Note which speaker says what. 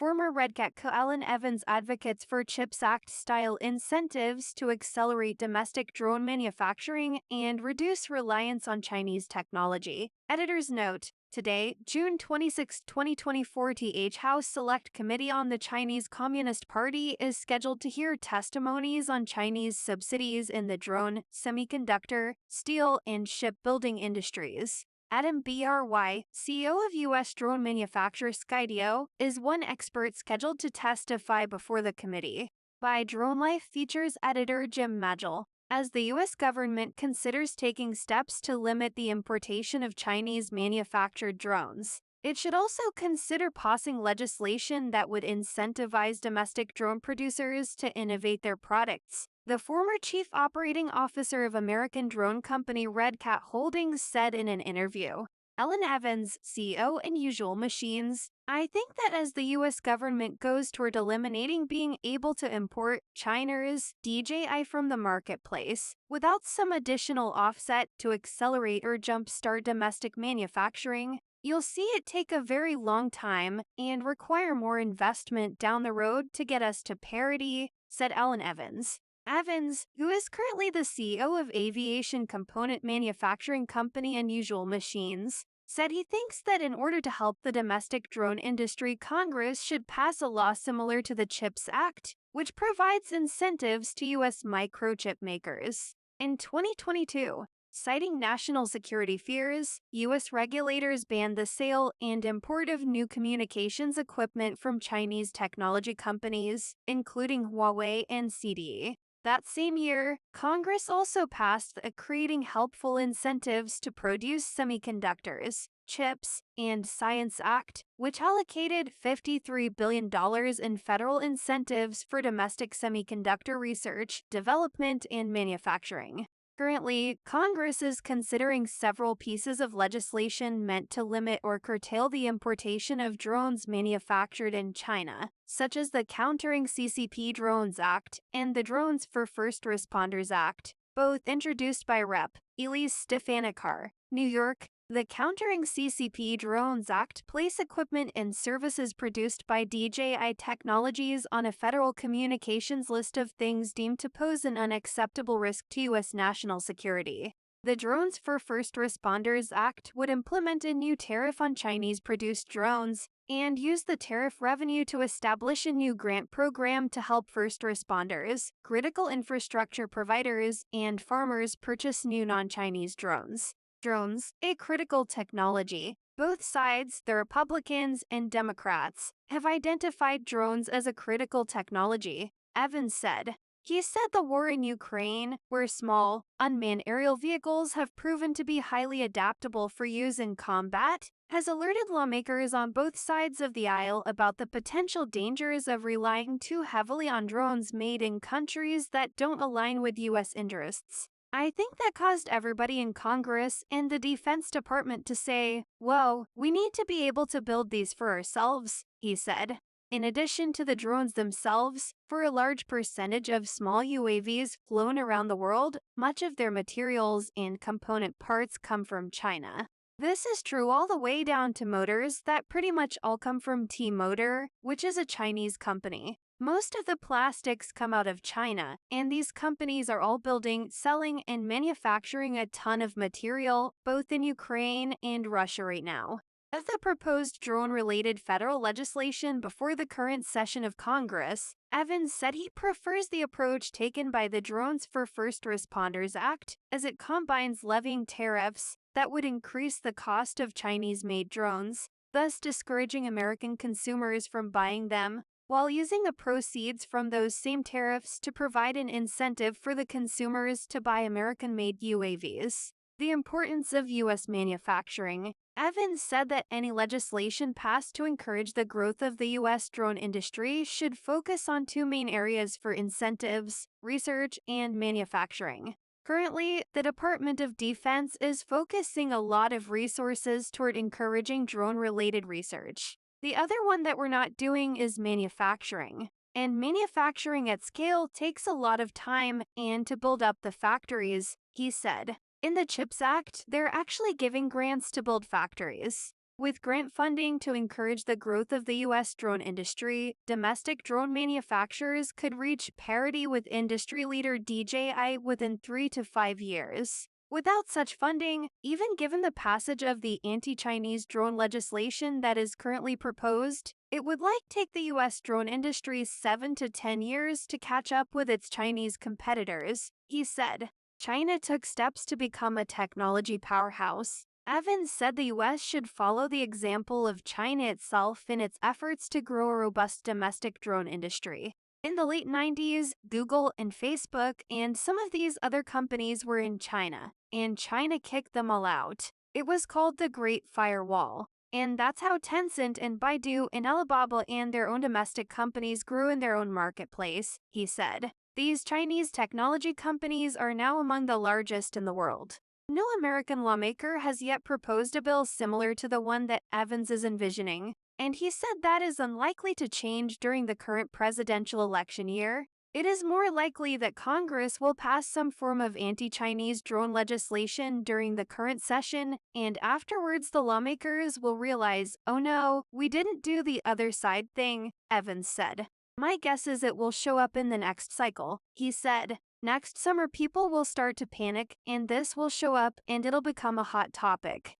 Speaker 1: Former Red Cat co Allan Evans advocates for CHIPS Act-style incentives to accelerate domestic drone manufacturing and reduce reliance on Chinese technology. Editor's note: today, June 26, 2024, House Select Committee on the Chinese Communist Party is scheduled to hear testimonies on Chinese subsidies in the drone, semiconductor, steel, and shipbuilding industries. Adam Bry, CEO of U.S. drone manufacturer Skydio, is one expert scheduled to testify before the committee. By DroneLife features editor Jim Magill. As the U.S. government considers taking steps to limit the importation of Chinese-manufactured drones, it should also consider passing legislation that would incentivize domestic drone producers to innovate their products. The former chief operating officer of American drone company Red Cat Holdings said in an interview. Allan Evans, CEO and Usual Machines: I think that as the U.S. government goes toward eliminating being able to import China's DJI from the marketplace without some additional offset to accelerate or jumpstart domestic manufacturing, you'll see it take a very long time and require more investment down the road to get us to parity, said Allan Evans. Evans, who is currently the CEO of aviation component manufacturing company Unusual Machines, said he thinks that in order to help the domestic drone industry, Congress should pass a law similar to the CHIPS Act, which provides incentives to U.S. microchip makers. In 2022, citing national security fears, U.S. regulators banned the sale and import of new communications equipment from Chinese technology companies, including Huawei and CDE. That same year, Congress also passed the Creating Helpful Incentives to Produce Semiconductors, CHIPS, and Science Act, which allocated $53 billion in federal incentives for domestic semiconductor research, development, and manufacturing. Currently, Congress is considering several pieces of legislation meant to limit or curtail the importation of drones manufactured in China, such as the Countering CCP Drones Act and the Drones for First Responders Act, both introduced by Rep. Elise Stefanikar, New York. The Countering CCP Drones Act place equipment and services produced by DJI Technologies on a federal communications list of things deemed to pose an unacceptable risk to U.S. national security. The Drones for First Responders Act would implement a new tariff on Chinese-produced drones and use the tariff revenue to establish a new grant program to help first responders, critical infrastructure providers, and farmers purchase new non-Chinese drones. Drones, a critical technology. Both sides, the Republicans and Democrats, have identified drones as a critical technology, Evans said. He said the war in Ukraine, where small, unmanned aerial vehicles have proven to be highly adaptable for use in combat, has alerted lawmakers on both sides of the aisle about the potential dangers of relying too heavily on drones made in countries that don't align with U.S. interests. I think that caused everybody in Congress and the Defense Department to say, whoa, we need to be able to build these for ourselves, he said. In addition to the drones themselves, for a large percentage of small UAVs flown around the world, much of their materials and component parts come from China. This is true all the way down to motors that pretty much all come from T-Motor, which is a Chinese company. Most of the plastics come out of China, and these companies are all building, selling, and manufacturing a ton of material, both in Ukraine and Russia right now. Of the proposed drone-related federal legislation before the current session of Congress, Evans said he prefers the approach taken by the Drones for First Responders Act, as it combines levying tariffs that would increase the cost of Chinese-made drones, thus discouraging American consumers from buying them, while using the proceeds from those same tariffs to provide an incentive for the consumers to buy American-made UAVs. The importance of U.S. manufacturing. Evans said that any legislation passed to encourage the growth of the U.S. drone industry should focus on two main areas for incentives: research and manufacturing. Currently, the Department of Defense is focusing a lot of resources toward encouraging drone-related research. The other one that we're not doing is manufacturing. And manufacturing at scale takes a lot of time and to build up the factories, he said. In the CHIPS Act, they're actually giving grants to build factories. With grant funding to encourage the growth of the U.S. drone industry, domestic drone manufacturers could reach parity with industry leader DJI within 3 to 5 years. Without such funding, even given the passage of the anti-Chinese drone legislation that is currently proposed, it would take the U.S. drone industry 7 to 10 years to catch up with its Chinese competitors, he said. China took steps to become a technology powerhouse. Evans said the U.S. should follow the example of China itself in its efforts to grow a robust domestic drone industry. In the late 90s, Google and Facebook and some of these other companies were in China, and China kicked them all out. It was called the Great Firewall. And that's how Tencent and Baidu and Alibaba and their own domestic companies grew in their own marketplace, he said. These Chinese technology companies are now among the largest in the world. No American lawmaker has yet proposed a bill similar to the one that Evans is envisioning, and he said that is unlikely to change during the current presidential election year. It is more likely that Congress will pass some form of anti-Chinese drone legislation during the current session, and afterwards the lawmakers will realize, oh no, we didn't do the other side thing, Evans said. My guess is it will show up in the next cycle, he said. Next summer people will start to panic, and this will show up and it'll become a hot topic.